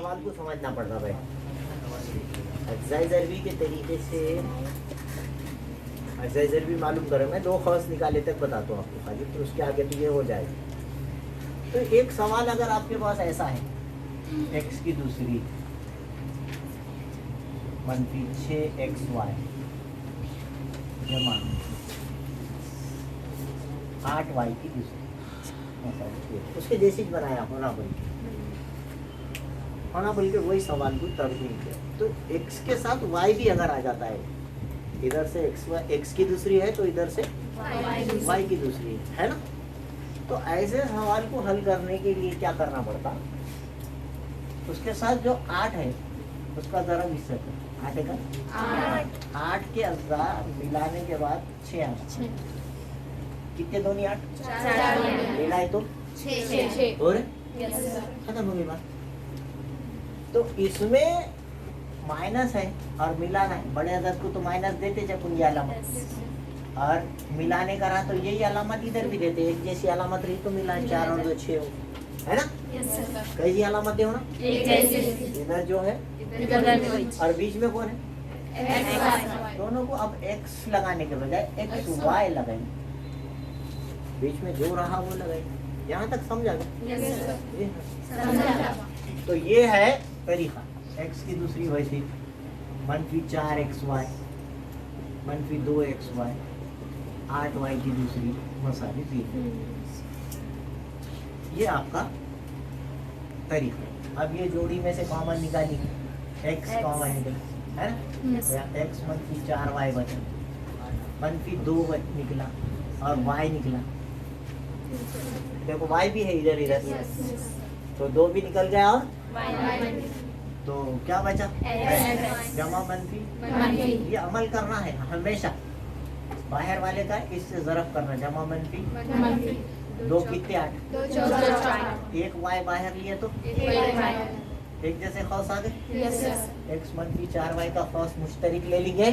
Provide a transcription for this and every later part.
सवाल को समझना पड़ रहा भाई। एक्सरसाइजर भी के तरीके से एक्सरसाइजर भी मालूम करो। मैं 2 खौस निकाले तक बताता हूँ आपको खाली, तो उसके आगे तो ये हो जाएगा। तो एक सवाल अगर आपके पास ऐसा है, x की दूसरी -6 xy जमा 8 y की दूसरी, उसके जैसे ही बनाया होना बोल के वही सवाल को तरमीम किया। तो x के साथ y भी अगर आ जाता है, इधर से x की दूसरी है तो इधर से y की दूसरी है ना। तो ऐसे सवाल को हल करने के लिए क्या करना पड़ता, उसके साथ जो 8 है उसका जरा विस्तार कर। 8 का 8 के अज्जा मिलाने के बाद 6 आना। कितने दोनी 8 मिलाए तो 6 और खत्म हो गई बात। तो इसमें माइनस है और मिलाना है, बड़े अदद को तो माइनस देते जब उनकी अलामत, और मिलाने का रहा तो यही अलामत इधर भी देते। एक जैसी अलामत रही तो मिला 4 और 2 6 हो, है ना। कैसी अलामत हो ना, इधर जो है और बीच में कौन है, दोनों को अब x लगाने के बजाय xy लगाएंगे, बीच में जो रहा वो लगाएंगे। यहाँ तक समझा गया? तो ये है तरीका। x की दूसरी वैसे -4 xy -2 xy 8 y की दूसरी मसाले 3। ये आपका तरीका। अब ये जोड़ी में से कॉमन निकाली, x कॉमन निकला है ना, x -4 y बचा, -2 निकला और y निकला। देखो y भी है इधर इधर, तो 2 भी निकल गया और तो क्या बचा, जमा मनफी। ये अमल करना है हमेशा, बाहर वाले का इससे ज़रफ करना, जमा मनफी 2 कितने 8, एक y बाहर लिए तो एक जैसे खौस आ गए। x -4 y का खौस मुश्तरिक ले लेंगे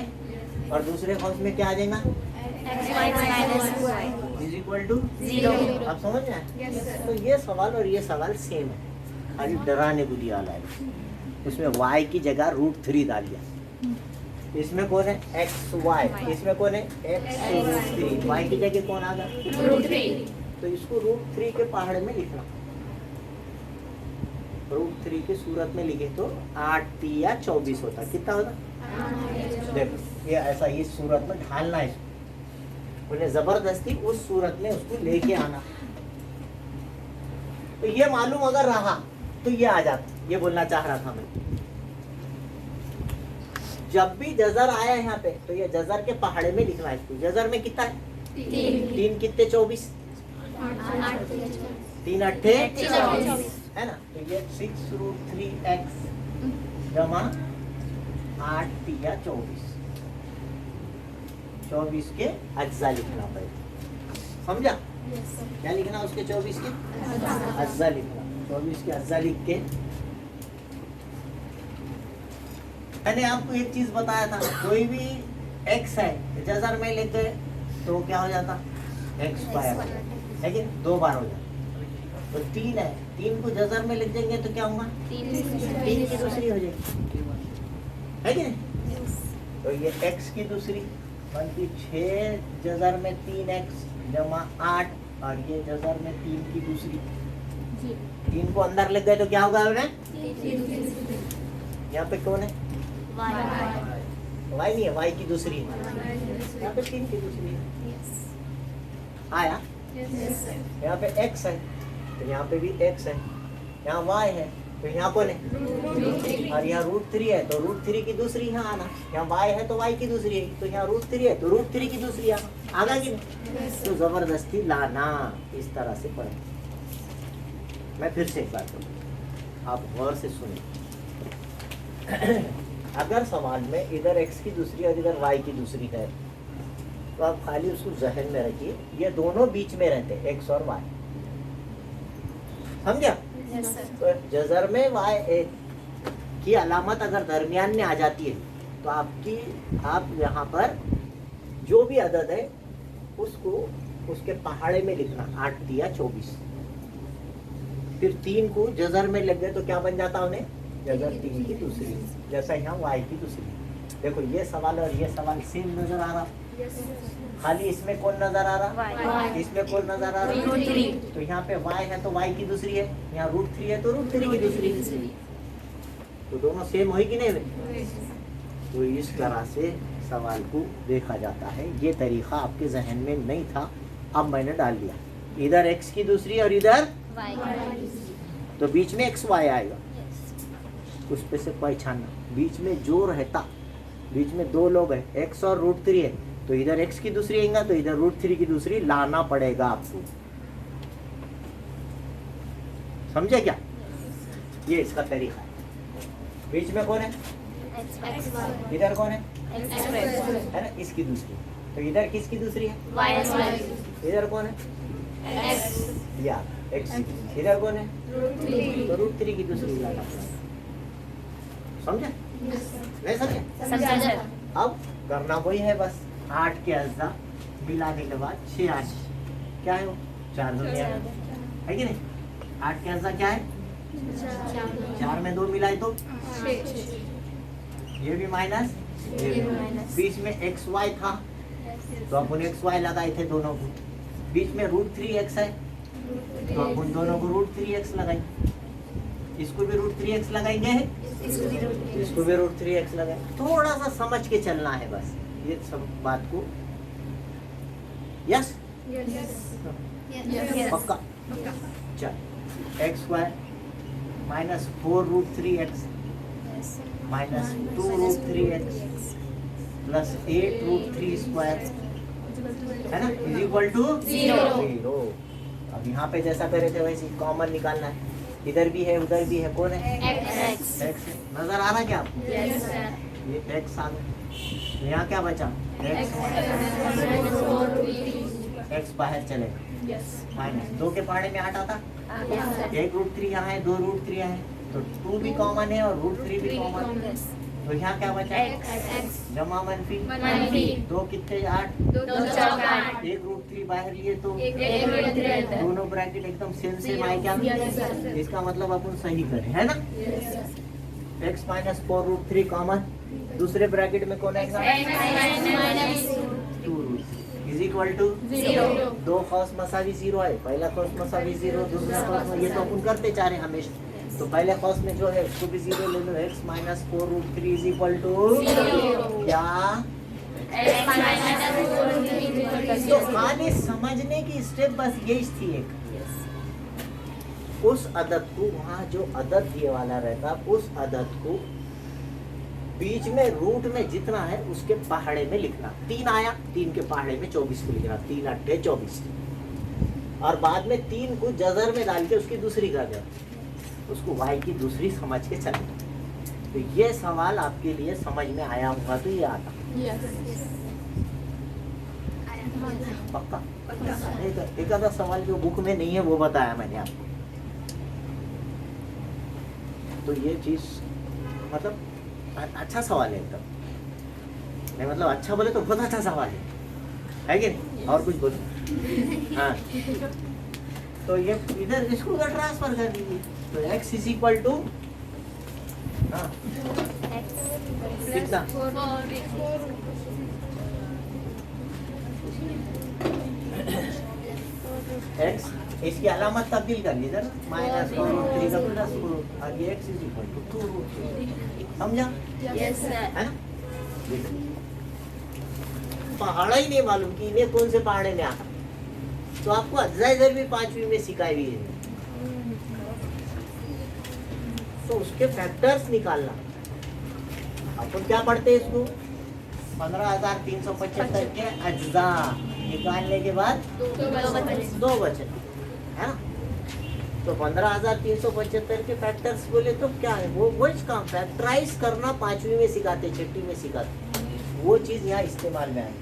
और दूसरे खौस में क्या आ जाएगा, =0। आप समझ रहे हैं? तो ये सवाल और ये सवाल सेम है, खाली डराने को दिया है। उसमें y की जगह √3 डालिए। इसमें कौन है xy, इसमें कौन है x√3, y की जगह कौन आ गया √3। तो इसको √3 के पहाड़ में लिखना, √3 की सूरत में लिखे तो 8 या 24 होता। कितना होता, देखो ये ऐसा इस सूरत में ढालना है, उन्हें जबरदस्ती उस सूरत में उसको लेके आना। तो ये मालूम अगर रहा तो ये आ जाता। ये बोलना चाह रहा था मैं, जब भी जजर आया यहाँ पे तो ये जजर के पहाड़े में लिखना है इसको। जजर में कितना है 3 कितने 24, 3 8 है ना। तो ये 6√3x जमा 8 या 24 के अज्जा लिखना पड़ेगा। समझा? क्या लिखना उसके 24 के अज्जा लिखना। 24 के अज्जा लिख के मैंने आपको एक चीज बताया था, कोई भी x है जजर में लिख गए तो क्या हो जाता, x² लेकिन 2 बार हो जाता। तो 3 है, 3 को जजर में लिख देंगे तो क्या होगा, 3 की दूसरी हो जाएगी, है कि नहीं। तो ये x की दूसरी 6 जजर में 3x जमा 8 और ये जजर में 3 की दूसरी। 3 को अंदर लिख गए तो क्या होगा उन्हें, यहाँ पे कौन है y नहीं है, y की दूसरी है, यहाँ पे 3 की दूसरी है। आया, यहाँ पे x है तो यहाँ पे भी x है, यहाँ y है तो यहाँ कौन है, और यहाँ √3 है तो √3 की दूसरी यहाँ आना। यहाँ y है तो y की दूसरी है, तो यहाँ √3 है तो √3 की दूसरी आना। आगा कि तो जबरदस्ती लाना, इस तरह से पढ़े। मैं फिर से एक बात करूँ, आप गौर से सुनिए। अगर सवाल में इधर x की दूसरी और इधर y की दूसरी है तो आप खाली उसको जहन में रखिए, ये दोनों बीच में रहते हैं x और y, समझा। तो जजर में y की अलामत अगर दरमियान में आ जाती है तो आप यहाँ पर जो भी अदद है उसको उसके पहाड़े में लिखना, 8 या 24। फिर 3 को जजर में लग गए तो क्या बन जाता उन्हें अगर 3 की दूसरी, जैसा यहाँ y की दूसरी। देखो ये सवाल और ये सवाल सेम नजर आ रहा, खाली इसमें कौन नजर आ रहा, इसमें कौन नजर आ रहा, तो यहाँ पे y है तो y की दूसरी है, यहाँ √3 है तो √3 की दूसरी, तो दोनों सेम हुई कि नहीं। तो इस तरह से सवाल को देखा जाता है। ये तरीका आपके जहन में नहीं था, अब मैंने डाल दिया, इधर x की दूसरी और इधर y, तो बीच में xy आएगा, उस पे से पहचानना। बीच में जो रहता, बीच में दो लोग हैं, x और √3 है, तो इधर x की दूसरी आएगा तो इधर √3 की दूसरी लाना पड़ेगा आपको, समझे क्या। ये इसका तरीका है। बीच में कौन है, इधर कौन है ना, इसकी दूसरी, तो इधर किसकी दूसरी है, इधर कौन है, या x, इधर कौन है, तो √3 की दूसरी लाना पड़ेगा, समझे नहीं समझे। अब करना वही है बस, 8 के अज्जा मिलाने के बाद 6 8 क्या है वो 4 दुनिया है कि नहीं। 8 के अज्जा क्या है, 4 में 2 मिलाए तो ये भी माइनस, बीच में xy था तो अपन xy लगाए थे दोनों को, बीच में √3x है तो अपन दोनों को √3x लगाए, इसको भी √3x लगाएंगे, इसको भी √3x लगाएंगे। थोड़ा सा समझ के चलना है बस ये सब बात को, यस पक्का। चल xy minus 4√3x minus 2√3x plus 8√3² है ना, इज इक्वल टू 0। अब यहाँ पे जैसा करे थे वैसे कॉमन निकालना है, इधर भी है उधर भी है, कौन है x, नजर आ रहा क्या आपको, ये x आ गया, यहाँ क्या बचा x बाहर चलेगा, माइनस 2 के पहाड़े में 8 आता, 1√3 यहाँ है, 2√3 यहाँ है, तो 2 भी कॉमन है और √3 भी कॉमन है, तो यहाँ क्या बचा जमा मनफी 2 कितने 8, 1√3 बाहर लिए तो दोनों ब्रैकेट एकदम सेम आए क्या, इसका मतलब अपन सही करें है ना। x माइनस 4√3 कॉमन, दूसरे ब्रैकेट में कौन आएगा, इज इक्वल टू 0। 2 कॉस मसावी 0 है, पहला कॉस मसावी 0, दूसरा कॉस, ये तो अपन करते जा रहे हैं हमेशा, तो पहले कॉस में जो है उसको भी 0 ले लो, x minus 4√3 is equal to क्या, तो खाली समझने की स्टेप बस यही थी एक, उस अदद को वहाँ जो अदद ये वाला रहता, उस अदद को बीच में रूट में जितना है उसके पहाड़े में लिखना, 3 आया 3 के पहाड़े में 24 को लिखना, 3 8 24, और बाद में 3 को जजर में डाल के उसकी दूसरी कर दो, उसको y की दूसरी समझ के चलना। तो ये सवाल आपके लिए समझ में आया होगा तो ये आता पक्का। एक आधा सवाल जो बुक में नहीं है वो बताया मैंने आपको, तो ये चीज मतलब अच्छा सवाल है एकदम, नहीं मतलब अच्छा बोले तो बहुत अच्छा सवाल है कि नहीं, और कुछ बोलो हाँ। तो ये इधर इसको उधर ट्रांसफर कर दीजिए, तो x इज इक्वल टू कितना, x इसकी अलामत तब्दील कर लीजिए ना, माइनस 4√3 का प्लस 4, और ये x इज इक्वल टू 2√3, समझा है ना। पहाड़ा ही नहीं मालूम कि इन्हें कौन से पहाड़े में आता, तो आपको अज्जा भी 5वीं में सिखाई हुई है, तो उसके फैक्टर्स निकालना। अपन क्या पढ़ते हैं इसको, 15,375 के अज्जा निकालने के बाद 2 बचे है ना, तो 15,375 के फैक्टर्स बोले तो क्या है, वो काम फैक्टराइज करना 5वीं में सिखाते, 6वीं में सिखाते, वो चीज यहाँ इस्तेमाल में आई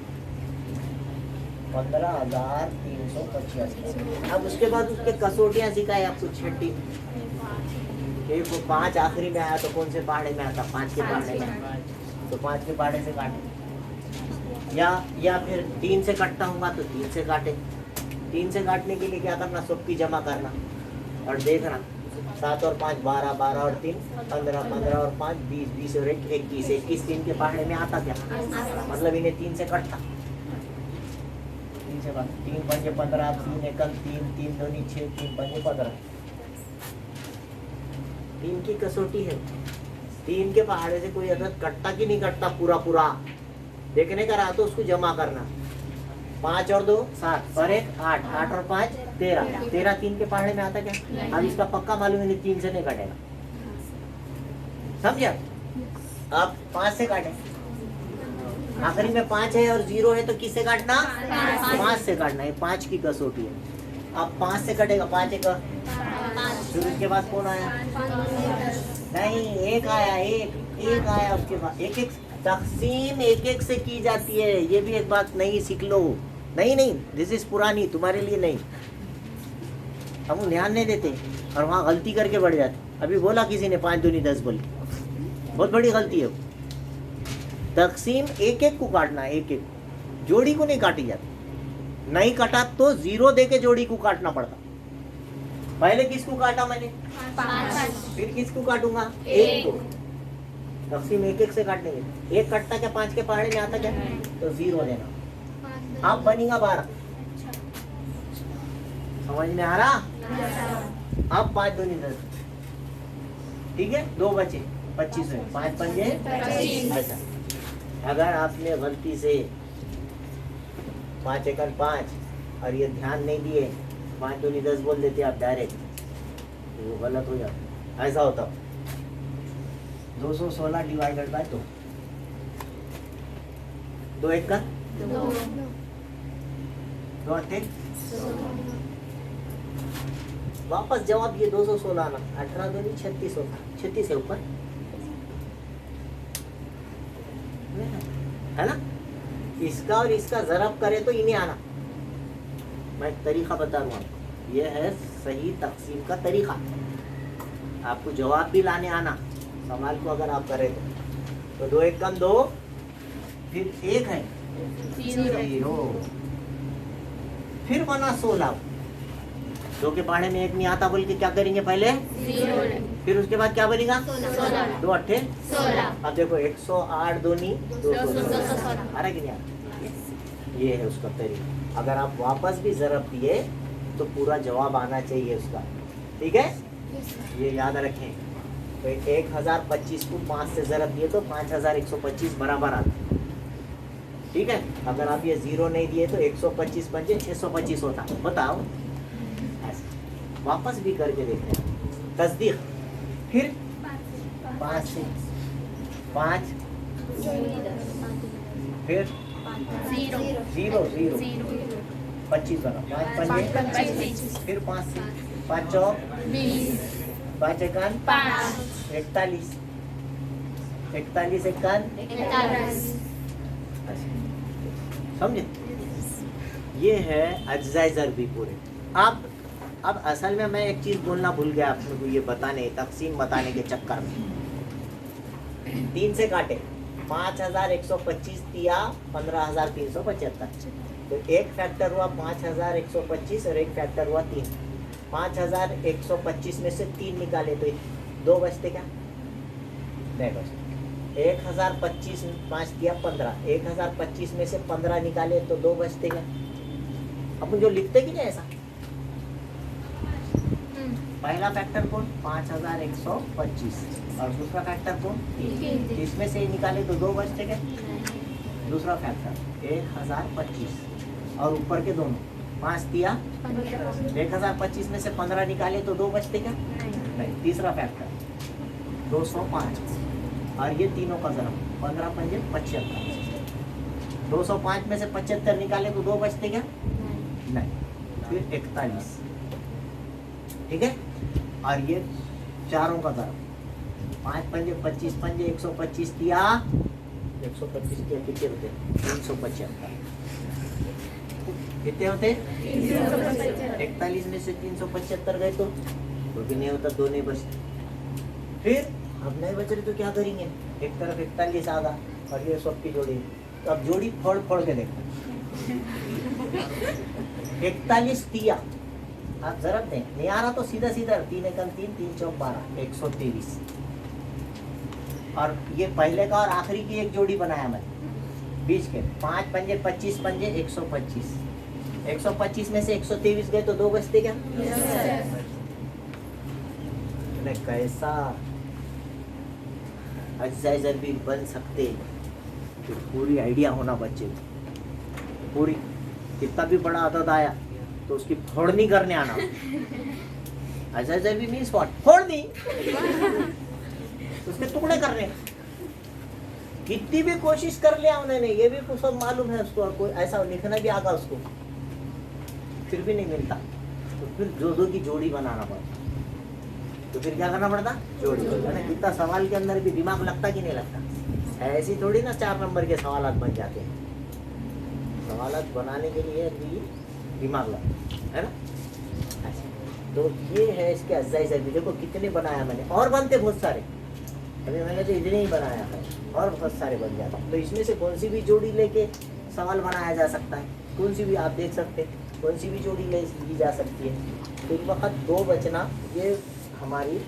15,385। अब उसके बाद उसके कसौटियाँ सिखाए आपको 6वीं, एक वो 5 आखिरी में आया तो कौन से पहाड़े में आता, 5 के पहाड़े में, तो 5 के पहाड़े से काटे, या फिर 3 से कटता होगा तो 3 से काटे। 3 से काटने के लिए क्या करना, सबकी जमा करना और देखना 7 और 5 12, 12 और 3 15, 15 और 5 20, 20 और 1 21, 21 3 के पहाड़े में आता क्या? मतलब इन्हें 3 से कटता। 3 से कट 3 पंजे 15, 3 एकम 3, 3 दूनी 6, 3 पंजे 15। 3 की कसौटी है। 3 के पहाड़े से कोई अदद कटता कि नहीं कटता? पूरा पूरा देखने का रहा तो उसको जमा करना। 5 और 2 7 और 1 8, 8 और 5 13, 13 3 के पहाड़े में आता क्या? अब इसका पक्का मालूम है 3 से नहीं कटेगा, समझा? अब 5 से काटे, आखिरी में 5 है और 0 है तो किससे काटना? 5 से काटना है। 5 की कसौटी है। अब 5 से कटेगा, 5 एक, फिर उसके बाद कौन आया? नहीं, एक आया, एक आया उसके बाद। एक एक तकसीम एक एक से की जाती है। ये भी एक बात नहीं सीख लो। नहीं, दिस इज पुरानी, तुम्हारे लिए नहीं। हम ध्यान नहीं देते और वहाँ गलती करके बढ़ जाते। अभी बोला किसी ने 5 दूनी 10 बोली, बहुत बड़ी गलती है। तकसीम एक एक को काटना, एक एक, जोड़ी को नहीं काटी जाती। नहीं काटा तो 0 दे के जोड़ी को काटना पड़ता। पहले किसको काटा मैंने? 5, फिर किसको काटूंगा? 1 को। तकसीम एक एक से काटने के, एक कटता क्या 5 के पहाड़े में आता क्या? तो 0 देना। अब बनेगा 12। समझ में आ रहा? अब 5 दूनी 10, ठीक है, 2 बचे 25 में, 5 पंजे 25। अगर आपने गलती से 5 एकड़ 5 और ये ध्यान नहीं दिए, 5 दूनी 10 बोल देते आप डायरेक्ट, तो वो गलत हो जाता। ऐसा होता 216 डिवाइडेड बाय 2, 2 एक का 2 अट्ठे, वापस जवाब ये 216 आना। 18 दूनी 36 होता, 36 है ऊपर, है ना? इसका और इसका ज़रब करे तो इन्हें आना। मैं तरीका बता रहा हूँ, ये है सही तकसीम का तरीका। आपको जवाब भी लाने आना सवाल को, अगर आप करें तो 2 एक कम 2, फिर 1 है 0, फिर बना 16। 2 के पहाड़े में 1 नहीं आता बोल के क्या करेंगे? पहले 0, फिर उसके बाद क्या बनेगा? 2 अट्ठे 16। अब देखो 108 दूनी 216 आ रहा कि नहीं आ रहा? ये है उसका तरीका। अगर आप वापस भी ज़रब दिए तो पूरा जवाब आना चाहिए उसका, ठीक है? ये याद रखें। तो 1025 को 5 से ज़रब दिए तो 5125 बराबर आता, ठीक है? अगर आप ये 0 नहीं दिए तो 125 पंजे 625 होता। बताओ, ऐसे वापस भी करके देखते हैं, तस्दीक। फिर 5 से 5, फिर 0 25 बना, 5 पंजे, फिर 5 से 5 चौक 5 एकान 41, 41 एकान 41। समझे? ये है अज्जाए ज़रबी पूरे। अब असल में मैं एक चीज़ बोलना भूल गया आप लोगों को, ये बताने, तकसीम बताने के चक्कर में। 3 से काटे 5125 दिया 15375, तो एक फैक्टर हुआ 5125 और एक फैक्टर हुआ 3। 5125 में से 3 निकाले तो 2 बचते क्या? नहीं बचते। 1025 5 दिया 15, 1025 में से 15 निकाले तो 2 बचते क्या? अपन जो लिखते कि नहीं ऐसा, पहला फैक्टर कौन? 5125 और दूसरा फैक्टर कौन? 3। इसमें से निकाले तो 2 बचते क्या? दूसरा फैक्टर 1025 और ऊपर के दोनों 5 दिया 1025 में से 15 निकाले तो 2 बचते क्या? नहीं। तीसरा फैक्टर 205 और ये तीनों का ज़रब 15 पंजे 75। 205 में से 75 निकाले तो 2 बचते क्या? नहीं। फिर 41, ठीक है? और ये चारों का ज़रब 5 पंजे 25 पंजे 125 दिया 125 किया कितने होते? 375। कितने होते? 41 में से 375 गए तो भी नहीं होता, 2 नहीं बचते। फिर अब नहीं बच रहे तो क्या करेंगे? एक तरफ 41 आ गया और ये सबकी जोड़ी, तो अब जोड़ी फोड़ के देखो। 41 दिया आप जरूरत नहीं आ रहा तो सीधा सीधा 3 एकम 3 3 चौक 12 123। और ये पहले का और आखिरी की एक जोड़ी बनाया मैं बीच के 5 पंजे 25 पंजे 125। 125 में से 123 गए तो 2 बचते क्या? कैसा एक्सरसाइजर भी बन सकते, तो पूरी आइडिया होना बच्चे को, पूरी कितना भी बड़ा आदत आया तो उसकी फोड़नी करने आना। एक्सरसाइजर भी मीन्स व्हाट? फोड़नी, उसके टुकड़े करने। कितनी भी कोशिश कर लिया उन्होंने, ये भी कुछ सब मालूम है उसको, कोई ऐसा लिखना भी आगा उसको, फिर भी नहीं मिलता, तो फिर दो की जोड़ी बनाना पड़ता। तो फिर क्या करना पड़ता? जोड़ी। है ना? कितना सवाल के अंदर भी दिमाग लगता कि नहीं लगता? ऐसी थोड़ी ना 4 नंबर के सवालात बन जाते हैं। सवालात बनाने के लिए भी दिमाग लगता है ना। तो ये है इसके एक्सरसाइजर भी। देखो कितने बनाया मैंने, और बनते बहुत सारे, अभी मैंने तो इतने ही बनाया है, और बहुत सारे बन जाते हैं। तो इसमें से कौन सी भी जोड़ी लेके सवाल बनाया जा सकता है, कौन सी भी आप देख सकते हैं, कौन सी भी जोड़ी ली जा सकती है। तो इस वक्त 2 बचना ये हमारी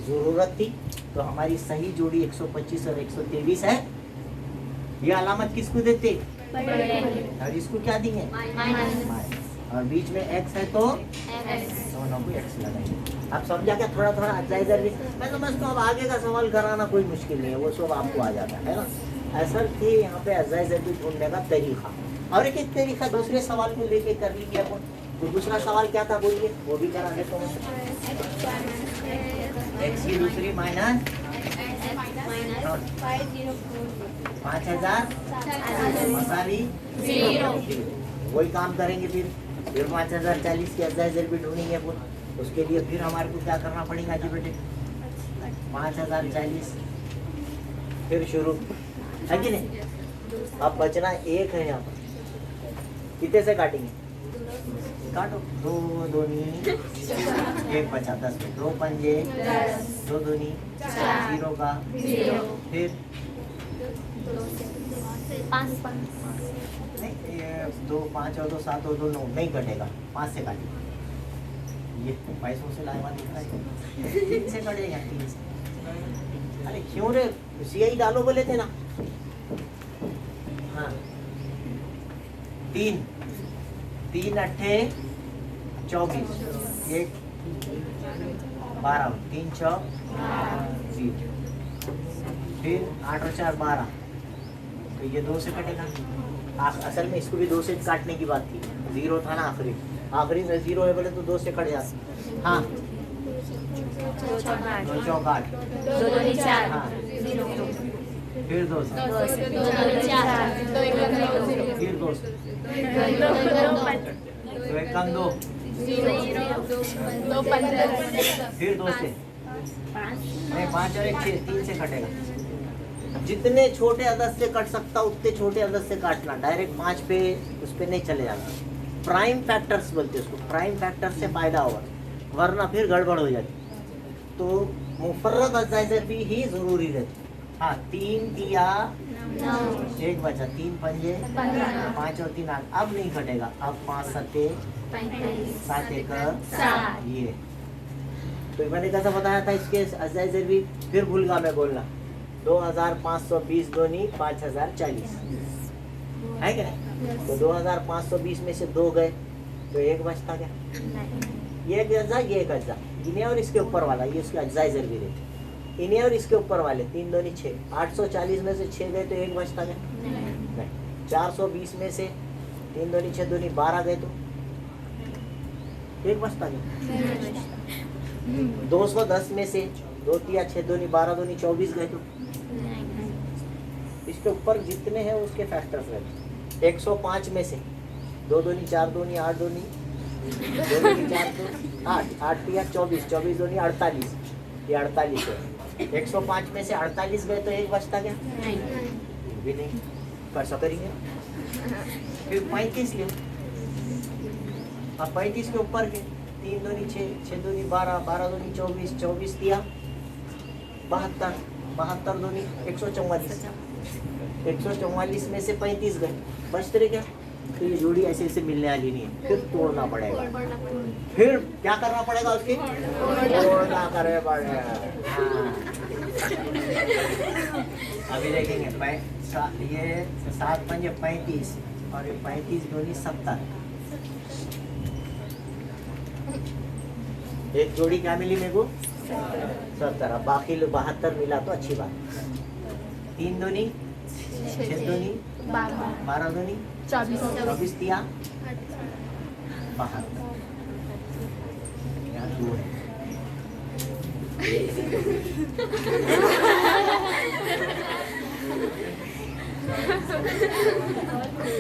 ज़रूरत थी। तो हमारी सही जोड़ी 125 और 123 है। ये अलामत किसको देते? और इसको क्या देंगे? माइनस। और बीच में x है तो दोनों को x लगाएंगे। आप समझा क्या? थोड़ा थोड़ा एक्सरसाइजर भी मैं समझता हूँ। अब आगे का सवाल कराना कोई मुश्किल नहीं है, वो सब आपको आ जाता है ना। ऐसा थे यहाँ पे एक्सरसाइजर भी ढूंढने का तरीका, और एक तरीका दूसरे सवाल को लेके कर लीजिए अपन। तो दूसरा सवाल क्या था बोलिए, वो भी करा देता हूँ। x की दूसरी माइनस 5000 मसाली 0। वही काम करेंगे फिर 5040 की एक्सरसाइजर भी ढूंढेंगे अपन। उसके लिए फिर हमारे को क्या करना पड़ेगा जी बेटे? 5040 फिर शुरू है कि नहीं। अब बचना 1 है यहाँ पर, कितने से काटेंगे? काटो। 2 दूनी 1 बचा 10 में 2 पंजे 2 दूनी 0 का, फिर 5 नहीं 2 5 और 2 7 और 2 9 नहीं कटेगा, 5 से काटेगा। ये पैसों से लाए वाला दिख रहा है, 3 से कटेगा 3 से। अरे क्यों रे, CI डालो बोले थे ना। हाँ 3 3 अट्ठे 24 1 12 3 6 0, फिर 8 और 4 12, तो ये 2 से कटेगा। असल में इसको भी 2 से काटने की बात थी, 0 था ना आखिरी में 0 है बोले तो 2 से कट जाता। हाँ 2 चौक 8 2 चौक 8 2 दूनी 4 हाँ 0 फिर 2 से 2 दूनी 4 2 एकम 2 फिर 2 से 2 एकम 2 2 15 फिर 2 से नहीं 5 और 1 6 3 से कटेगा। जितने छोटे अदद से कट सकता उतने छोटे अदद से काटना, डायरेक्ट 5 पे उस पे नहीं चले जाना। प्राइम फैक्टर्स बोलते हैं उसको, प्राइम फैक्टर से फायदा होगा, वरना फिर गड़बड़ हो जाती। तो मुफर्रद एक्सरसाइजर भी ही जरूरी रहती। हाँ 3 दिया 1 बचा 3 पंजे 5 और 3 8, अब नहीं कटेगा। अब 5 7 7 1 ये। तो मैंने कैसा बताया था इसके एक्सरसाइजर भी, फिर भूल गया मैं बोलना। 2520 दूनी 5040 है क्या? तो 2520 में से 2 गए तो 1 बचता क्या? ये एक अज्जा ये एक अज्जा, इन्हें और इसके ऊपर वाला ये उसके एक्सरसाइजर भी रहते। इन्हें और इसके ऊपर वाले 3 दूनी 6, 840 में से 6 गए तो 1 बचता क्या? नहीं। 420 में से 3 दूनी 6 दूनी 12 गए तो 1 बचता क्या? 210 में से 2 तिया 6 दूनी 12 दूनी 24 गए तो इसके ऊपर जितने हैं उसके फैक्टर्स रहते। 105 में से 2 दूनी 4 दूनी 8 दूनी 2 दूनी 4 दूनी 8 8 तिया 24 24 दूनी 48, ये 48 है। 105 में से 48 गए तो 1 बचता क्या? भी नहीं। कैसा करेंगे? फिर 35 ले, अब 35 के ऊपर के 3 दूनी 6 6 दूनी 12 12 दूनी 24 24 दिया 72 72 दूनी 144, 144 में से 35 गए, बचते रहे क्या? तो ये जोड़ी ऐसे ऐसे मिलने वाली नहीं है, फिर तोड़ना पड़ेगा। फिर क्या करना पड़ेगा उसकी तोड़ना करे पड़ेगा। हाँ। अभी देखेंगे ये 7 पंजे 35 और ये 35 दूनी 70। एक जोड़ी क्या मिली मेरे को 70। अब बाकी 72 मिला तो अच्छी बात। 3 दूनी 6 दूनी 12 दूनी 24 दिया 72। यहाँ 2 है।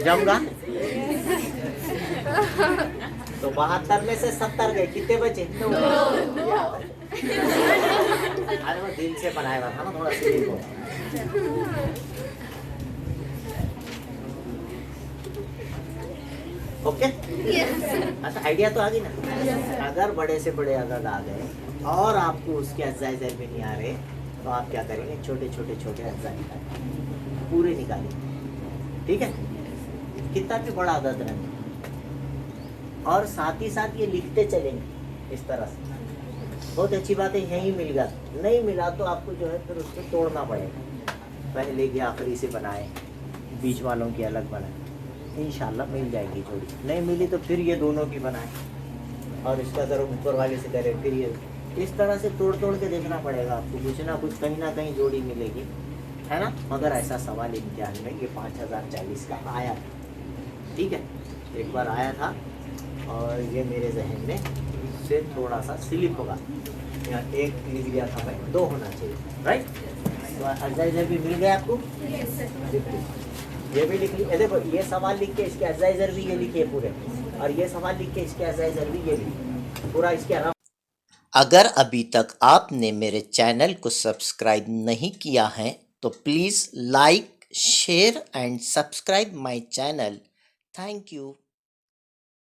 जमगा तो 72 में से 70 गए, कितने बचे? अरे वो दिल से बनाया हुआ था ना, थोड़ा सिली को। ओके अच्छा आइडिया तो आ गई ना। अगर बड़े से बड़े अदद आ गए और आपको उसके अज्जा भी नहीं आ रहे तो आप क्या करेंगे, छोटे छोटे छोटे अज्जा निकालेंगे, पूरे निकालेंगे। ठीक है, कितना भी बड़ा अदद रहे और साथ ही साथ ये लिखते चलेंगे इस तरह से। बहुत अच्छी बात है, यही मिल गया, नहीं मिला तो आपको जो है फिर उसको तोड़ना पड़ेगा। पहले के आखिरी से बनाए, बीच वालों की अलग बनाए, इंशाल्लाह मिल जाएगी जोड़ी। नहीं मिली तो फिर ये दोनों की बनाए और इसका अगर ऊपर वाले से करें फिर ये, इस तरह से तोड़ तोड़ के देखना पड़ेगा आपको, कुछ ना कुछ कहीं ना कहीं जोड़ी मिलेगी, है ना। मगर ऐसा सवाल इम्तिहान में ये 5040 का आया था। ठीक है, एक बार आया था और ये मेरे जहन में से थोड़ा सा स्लिप होगा, यहाँ 1 लिख दिया था मैं, 2 होना चाहिए, राइट। तो अज्जा भी मिल गया आपको, ये भी लिख ली। देखो ये सवाल लिख के इसके अज्जा भी ये लिखिए पूरे, और ये सवाल लिख के इसके अज्जा भी ये लिखिए पूरा इसके। अगर अभी तक आपने मेरे चैनल को सब्सक्राइब नहीं किया है तो please like, share and subscribe my channel. Thank you.